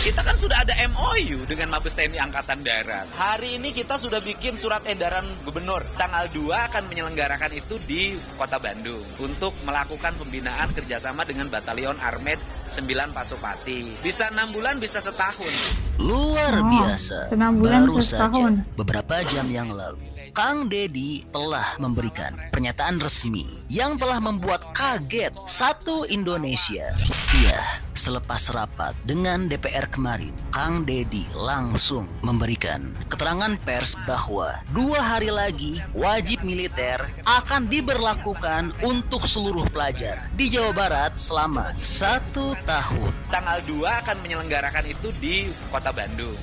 Kita kan sudah ada MOU dengan Mabes TNI Angkatan Darat. Hari ini kita sudah bikin surat edaran gubernur. Tanggal 2 akan menyelenggarakan itu di Kota Bandung untuk melakukan pembinaan kerjasama dengan Batalion Armet 9 Pasopati. Bisa 6 bulan, bisa setahun. Luar biasa. Baru saja beberapa jam yang lalu, Kang Deddy telah memberikan pernyataan resmi yang telah membuat kaget satu Indonesia. Iya, selepas rapat dengan DPR kemarin, Kang Deddy langsung memberikan keterangan pers bahwa 2 hari lagi wajib militer akan diberlakukan untuk seluruh pelajar di Jawa Barat selama 1 tahun. Tanggal 2 akan menyelenggarakan itu di Kota Bandung.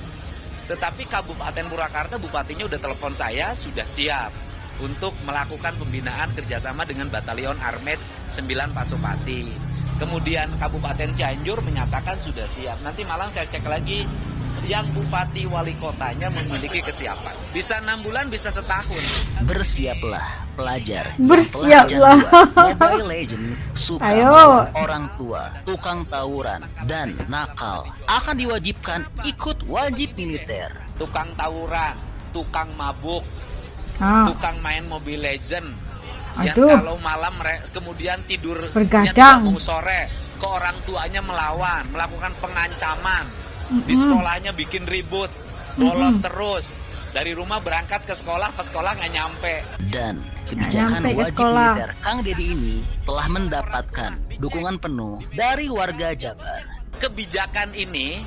Tetapi Kabupaten Purwakarta, bupatinya udah telepon saya, sudah siap untuk melakukan pembinaan kerjasama dengan Batalion Armet 9 Pasopati. Kemudian Kabupaten Cianjur menyatakan sudah siap. Nanti malam saya cek lagi yang bupati wali kotanya memiliki kesiapan. Bisa 6 bulan, bisa setahun. Bersiaplah pelajar yang telah kecanduan Mobile Legends, suka melawan orang tua, tukang tawuran, dan nakal akan diwajibkan ikut wajib militer. Tukang tawuran, tukang mabuk, tukang main Mobile Legends, yang kalau malam kemudian tidurnya tidak mau sore, ke orang tuanya melawan, melakukan pengancaman, di sekolahnya bikin ribut, bolos terus. Dari rumah berangkat ke sekolah, pas sekolah nggak nyampe. Dan kebijakan wajib militer Kang Deddy ini telah mendapatkan dukungan penuh dari warga Jabar. Kebijakan ini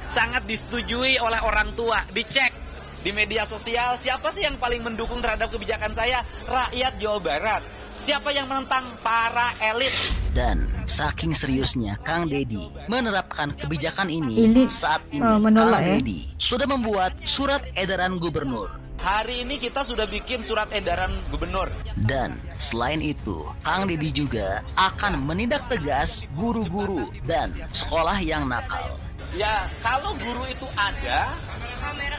sangat disetujui oleh orang tua. Dicek di media sosial, siapa sih yang paling mendukung terhadap kebijakan saya? Rakyat Jawa Barat. Siapa yang menentang? Para elit. Dan saking seriusnya Kang Deddy menerapkan kebijakan ini saat ini Kang Deddy sudah membuat surat edaran gubernur. Hari ini kita sudah bikin surat edaran gubernur. Dan selain itu, Kang Deddy juga akan menindak tegas guru-guru dan sekolah yang nakal. Ya, kalau guru itu ada,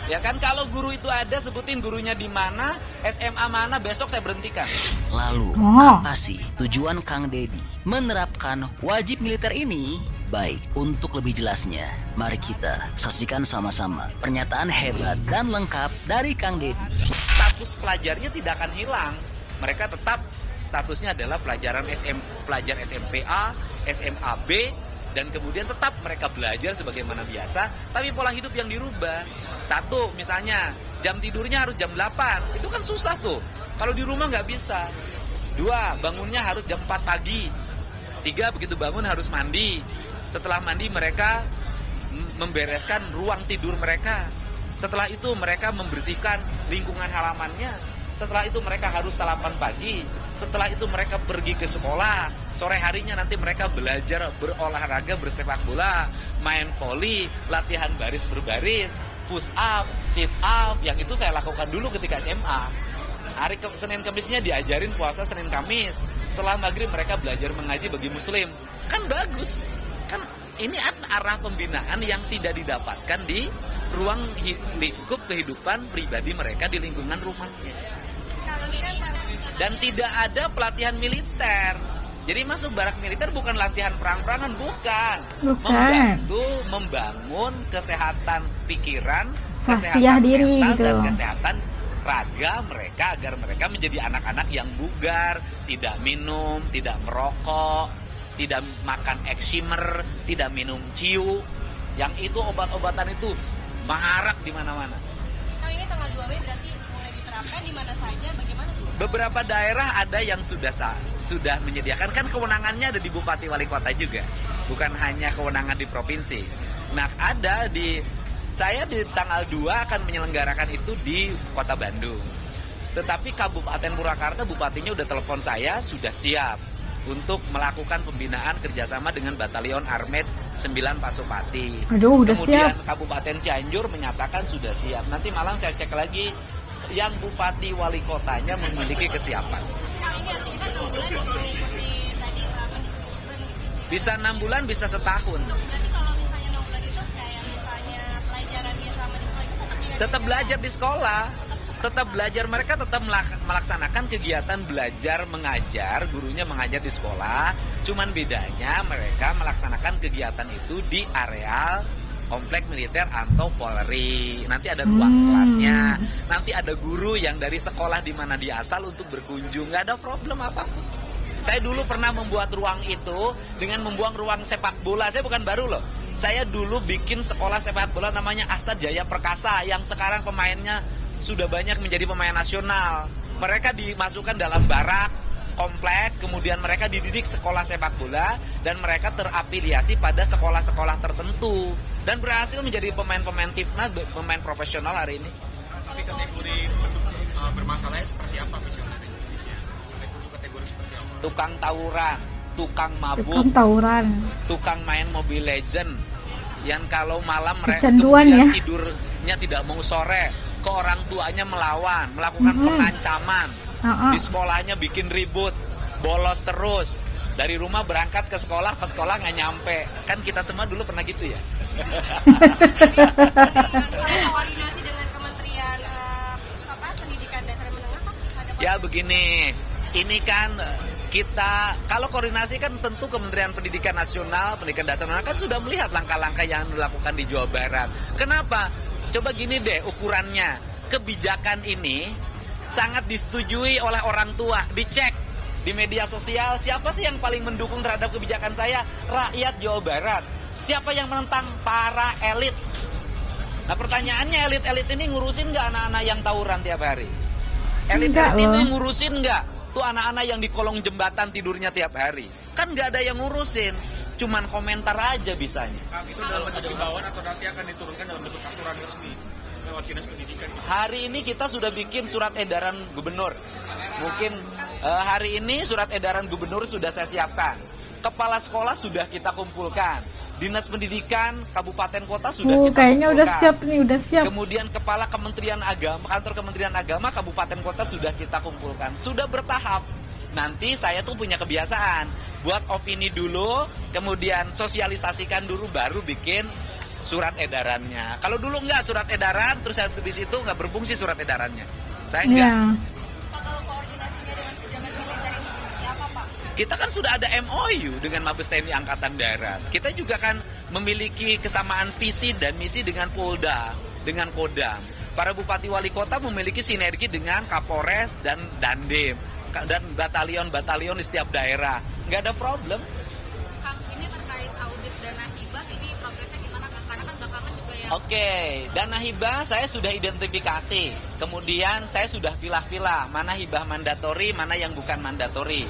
ya kan, kalau guru itu ada, sebutin gurunya di mana, SMA mana, besok saya berhentikan. Lalu, apa sih tujuan Kang Deddy menerapkan wajib militer ini? Baik, untuk lebih jelasnya, mari kita saksikan sama-sama pernyataan hebat dan lengkap dari Kang Deddy. Status pelajarnya tidak akan hilang. Mereka tetap statusnya adalah pelajar SMPA, SMAB, dan kemudian tetap mereka belajar sebagaimana biasa, tapi pola hidup yang dirubah. 1, misalnya jam tidurnya harus jam 8, itu kan susah tuh, kalau di rumah nggak bisa. 2, bangunnya harus jam 4 pagi. 3, begitu bangun harus mandi. Setelah mandi mereka membereskan ruang tidur mereka. Setelah itu mereka membersihkan lingkungan halamannya. Setelah itu mereka harus sarapan pagi. Setelah itu mereka pergi ke sekolah. Sore harinya nanti mereka belajar berolahraga, bersepak bola, main voli, latihan baris berbaris, push up, sit up. Yang itu saya lakukan dulu ketika SMA. Hari Senin Kamisnya diajarin puasa Senin Kamis. Setelah maghrib mereka belajar mengaji bagi muslim. Kan bagus. Kan ini arah pembinaan yang tidak didapatkan di ruang lingkup kehidupan pribadi mereka di lingkungan rumahnya. Dan tidak ada pelatihan militer. Jadi masuk barak militer bukan latihan perang-perangan, bukan. Membantu membangun kesehatan pikiran, kesehatan diri mental, gitu, dan kesehatan raga mereka agar mereka menjadi anak-anak yang bugar, tidak minum, tidak merokok, tidak makan eksimer, tidak minum ciu. Yang itu obat-obatan itu marak di mana-mana. Nah, ini tanggal 2 Mei berarti mulai diterapkan di mana saja, bagaimana sih? Beberapa daerah ada yang sudah menyediakan, kan kewenangannya ada di bupati wali kota juga, bukan hanya kewenangan di provinsi. Nah, saya di tanggal 2 akan menyelenggarakan itu di Kota Bandung. Tetapi Kabupaten Purwakarta, bupatinya udah telepon saya, sudah siap untuk melakukan pembinaan kerjasama dengan Batalion Armet 9 Pasopati. Kemudian Kabupaten Cianjur menyatakan sudah siap. Nanti malam saya cek lagi yang bupati wali kotanya memiliki kesiapan. Bisa 6 bulan, bisa setahun. Tetap belajar di sekolah. Tetap belajar, mereka tetap melaksanakan kegiatan belajar mengajar, gurunya mengajar di sekolah. Cuman bedanya mereka melaksanakan kegiatan itu di areal komplek militer atau Polri. Nanti ada ruang kelasnya. Nanti ada guru yang dari sekolah di mana dia asal untuk berkunjung. Nggak ada problem apapun. Saya dulu pernah membuat ruang itu dengan membuang ruang sepak bola. Saya bukan baru loh. Saya dulu bikin sekolah sepak bola namanya Asad Jaya Perkasa yang sekarang pemainnya sudah banyak menjadi pemain nasional. Mereka dimasukkan dalam barak komplek, kemudian mereka dididik sekolah sepak bola dan mereka terafiliasi pada sekolah-sekolah tertentu dan berhasil menjadi pemain-pemain timnas, pemain profesional hari ini. Tapi kategori bentuk bermasalahnya seperti apa misalnya di Indonesia? Kategori seperti apa? Tukang tawuran, tukang mabuk, Tukang tawuran. tukang main Mobile Legend, yang kalau malam mereka Kecanduan kemudian ya. tidurnya tidak mau sore, ke orang tuanya melawan, melakukan pengancaman, di sekolahnya bikin ribut, bolos terus, dari rumah berangkat ke sekolah, pas sekolah nggak nyampe, kan kita semua dulu pernah gitu ya. Koordinasi dengan Kementerian Pendidikan Dasar dan Menengah Pak, ada Ya begini, ini kan kita, kalau koordinasi kan tentu Kementerian Pendidikan Nasional, Pendidikan Dasar kan sudah melihat langkah-langkah yang dilakukan di Jawa Barat. Kenapa? Coba gini deh ukurannya, kebijakan ini sangat disetujui oleh orang tua, dicek di media sosial, siapa sih yang paling mendukung terhadap kebijakan saya? Rakyat Jawa Barat. Siapa yang menentang? Para elit. Nah pertanyaannya, elit-elit ini ngurusin nggak anak-anak yang tawuran tiap hari? Elit-elit ini ngurusin nggak tuh anak-anak yang di kolong jembatan tidurnya tiap hari? Kan nggak ada yang ngurusin, cuman komentar aja bisanya. Itu dalam bentuk himbauan atau nanti akan diturunkan dalam bentuk aturan resmi lewat Dinas Pendidikan? Hari ini kita sudah bikin surat edaran gubernur. Mungkin hari ini surat edaran gubernur sudah saya siapkan. Kepala sekolah sudah kita kumpulkan. Dinas Pendidikan Kabupaten Kota sudah kita kayaknya kumpulkan. udah siap nih, udah siap. Kemudian Kepala Kementerian Agama, Kantor Kementerian Agama Kabupaten Kota sudah kita kumpulkan. Sudah bertahap. Nanti saya tuh punya kebiasaan buat opini dulu, kemudian sosialisasikan dulu, baru bikin surat edarannya. Kalau dulu enggak surat edaran, terus habis itu enggak berfungsi surat edarannya. Saya enggak. Ya. kalau koordinasinya dengan pejabat militer ini seperti apa Pak? Kita kan sudah ada MOU dengan Mabes TNI Angkatan Darat. Kita juga kan memiliki kesamaan visi dan misi dengan Polda, dengan Kodam. Para bupati wali kota memiliki sinergi dengan Kapolres dan Dandim dan batalion-batalion di setiap daerah. Nggak ada problem. Kang, ini terkait audit dana hibah, ini progresnya gimana Kang? Karena kan belakangan juga ya. Oke, dana hibah saya sudah identifikasi. Kemudian saya sudah pilah-pilah mana hibah mandatori, mana yang bukan mandatori.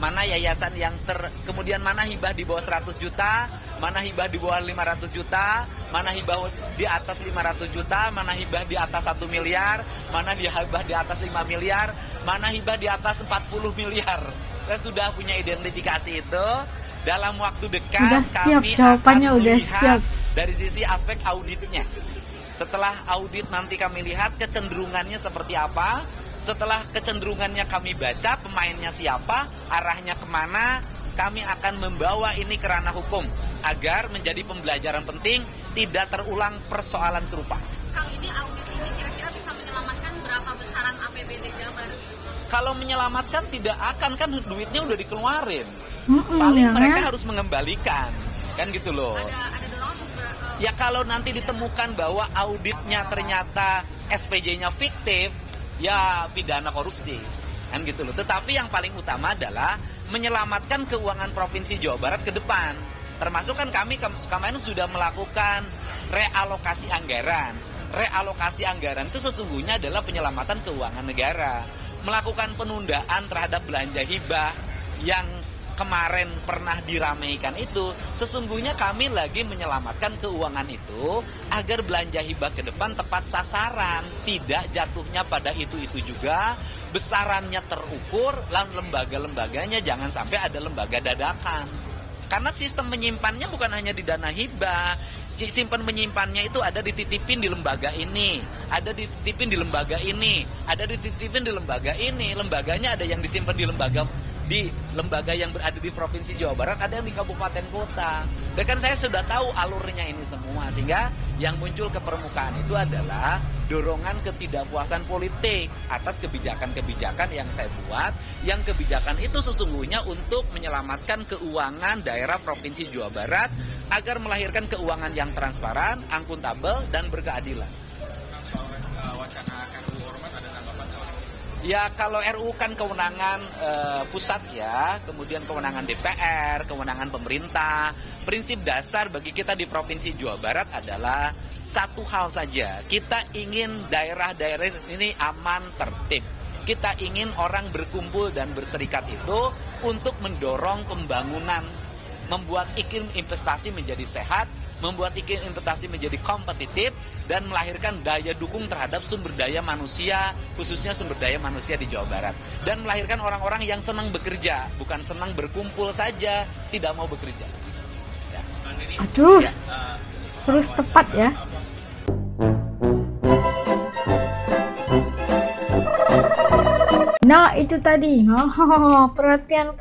Mana yayasan yang kemudian mana hibah di bawah 100 juta, mana hibah di bawah 500 juta, mana hibah di atas 500 juta, mana hibah di atas 1 miliar, mana hibah di atas 5 miliar, mana hibah di atas 40 miliar. Saya sudah punya identifikasi itu. Dalam waktu dekat kami akan melihat dari sisi aspek auditnya. Setelah audit nanti kami lihat kecenderungannya seperti apa. Setelah kecenderungannya kami baca, pemainnya siapa, arahnya kemana, kami akan membawa ini ke ranah hukum agar menjadi pembelajaran penting, tidak terulang persoalan serupa. Kang, ini audit ini kira-kira bisa menyelamatkan berapa besaran APBD Jabar? Kalau menyelamatkan tidak akan, kan duitnya udah dikeluarin. Paling mereka harus mengembalikan, kan gitu loh. Ada dorongan Ya kalau nanti ditemukan bahwa auditnya ternyata SPJ-nya fiktif, ya pidana korupsi, kan gitu loh. Tetapi yang paling utama adalah menyelamatkan keuangan Provinsi Jawa Barat ke depan. Termasuk kan kami kemarin sudah melakukan realokasi anggaran. Realokasi anggaran itu sesungguhnya adalah penyelamatan keuangan negara. Melakukan penundaan terhadap belanja hibah yang kemarin pernah diramaikan itu, sesungguhnya kami lagi menyelamatkan keuangan itu agar belanja hibah ke depan tepat sasaran, tidak jatuhnya pada itu-itu juga, besarannya terukur, lembaga-lembaganya jangan sampai ada lembaga dadakan. Karena sistem menyimpannya bukan hanya di dana hibah, simpan menyimpannya itu ada dititipin di lembaga ini, ada dititipin di lembaga ini, ada dititipin di lembaga ini, lembaganya ada yang disimpan di lembaga yang berada di Provinsi Jawa Barat, ada yang di kabupaten kota. Dan kan saya sudah tahu alurnya ini semua, sehingga yang muncul ke permukaan itu adalah dorongan ketidakpuasan politik atas kebijakan-kebijakan yang saya buat, yang kebijakan itu sesungguhnya untuk menyelamatkan keuangan daerah Provinsi Jawa Barat agar melahirkan keuangan yang transparan, akuntabel, dan berkeadilan. Soal wacana RUU Ormas ada tanggapan soal itu? Ya, kalau RUU kan kewenangan pusat ya, kemudian kewenangan DPR, kewenangan pemerintah. Prinsip dasar bagi kita di Provinsi Jawa Barat adalah satu hal saja, kita ingin daerah-daerah ini aman, tertib. Kita ingin orang berkumpul dan berserikat itu untuk mendorong pembangunan, membuat iklim investasi menjadi sehat, membuat iklim investasi menjadi kompetitif, dan melahirkan daya dukung terhadap sumber daya manusia, khususnya sumber daya manusia di Jawa Barat. Dan melahirkan orang-orang yang senang bekerja, bukan senang berkumpul saja, tidak mau bekerja. Ya. Aduh, ya. Terus tepat ya. Nah, itu tadi. Perhatian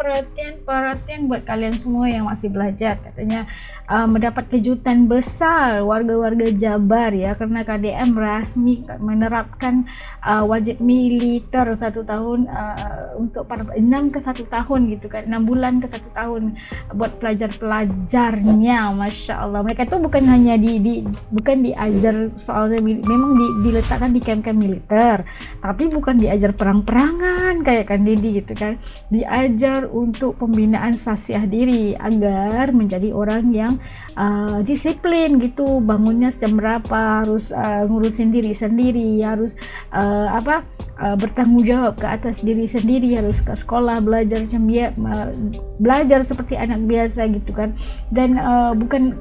buat kalian semua yang masih belajar. Katanya mendapat kejutan besar warga-warga Jabar ya, karena KDM resmi menerapkan wajib militer 1 tahun untuk 6 ke 1 tahun gitu kan, 6 bulan ke 1 tahun buat pelajar-pelajarnya. Masya Allah, mereka tuh bukan hanya bukan diajar soalnya, memang diletakkan di camp-camp militer, tapi bukan diajar perang-perangan kayak Kang Deddy gitu kan, diajar untuk pembinaan sasiah diri agar menjadi orang yang disiplin gitu, bangunnya jam berapa, harus ngurusin diri sendiri, harus bertanggung jawab ke atas diri sendiri, harus ke sekolah belajar belajar seperti anak biasa gitu kan. Dan bukan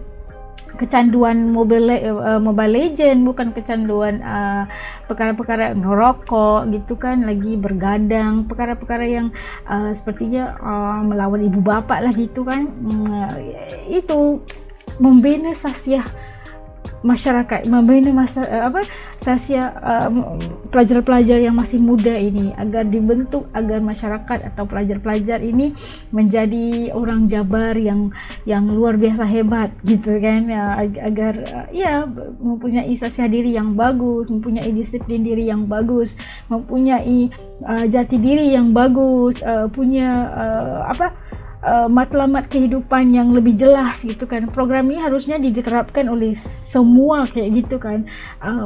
kecanduan Mobile Legend, bukan kecanduan perkara-perkara ngerokok gitu kan, lagi bergadang, perkara-perkara yang sepertinya melawan ibu bapak lah gitu kan. Itu membina sasiah masyarakat, membina sasiah pelajar-pelajar yang masih muda ini, agar dibentuk, agar masyarakat atau pelajar-pelajar ini menjadi orang Jabar yang luar biasa hebat gitu kan ya, agar mempunyai sasiah diri yang bagus, mempunyai disiplin diri yang bagus, mempunyai jati diri yang bagus, punya matlamat kehidupan yang lebih jelas gitu kan. Program ini harusnya diterapkan oleh semua kayak gitu kan,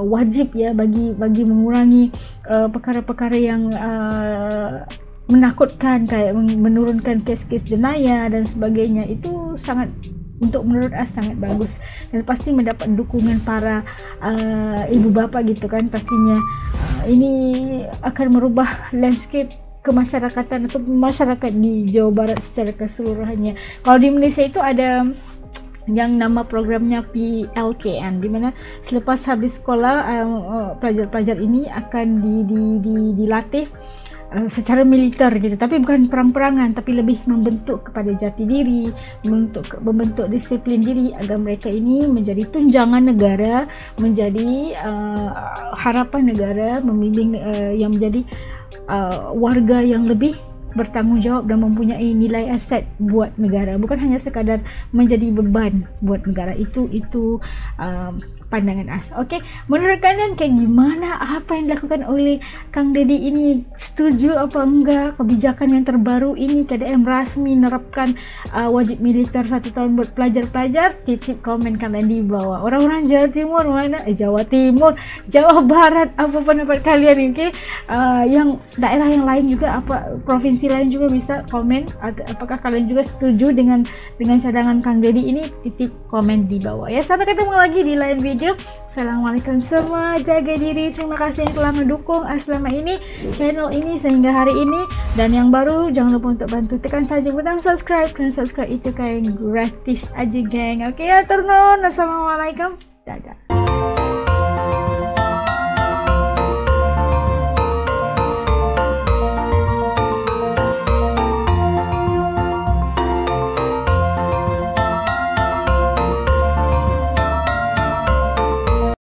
wajib ya bagi mengurangi perkara-perkara yang menakutkan, kayak menurunkan kes-kes jenayah dan sebagainya. Itu sangat, untuk menurut sangat bagus, dan pasti mendapat dukungan para ibu bapak gitu kan. Pastinya ini akan merubah landscape kemasyarakatan atau masyarakat di Jawa Barat secara keseluruhannya. Kalau di Malaysia itu ada yang nama programnya PLKN, di mana selepas habis sekolah pelajar-pelajar ini akan dilatih secara militer gitu, tapi bukan perang-perangan, tapi lebih membentuk kepada jati diri, membentuk disiplin diri, agar mereka ini menjadi tunjangan negara, menjadi harapan negara, membimbing yang menjadi warga yang lebih bertanggung jawab dan mempunyai nilai aset buat negara, bukan hanya sekadar menjadi beban buat negara. Itu pandangan Okey, menurut kalian kayak gimana apa yang dilakukan oleh Kang Deddy ini? Setuju apa enggak kebijakan yang terbaru ini, KDM rasmi menerapkan wajib militer 1 tahun buat pelajar-pelajar? Titip komen kalian di bawah. Orang-orang Jawa Timur mana? Jawa Timur, Jawa Barat, apa pendapat kalian? Okey, yang daerah yang lain juga, apa provinsi lain juga bisa komen. Apakah kalian juga setuju dengan cadangan Kang Deddy ini? Titip komen di bawah ya. Sampai ketemu lagi di lain video. Assalamualaikum semua, jaga diri. Terima kasih yang telah mendukung selama ini channel ini sehingga hari ini. Dan yang baru, jangan lupa untuk bantu tekan saja butang subscribe, karena subscribe itu kayak gratis aja geng. Oke ya, turun. Assalamualaikum, dadah.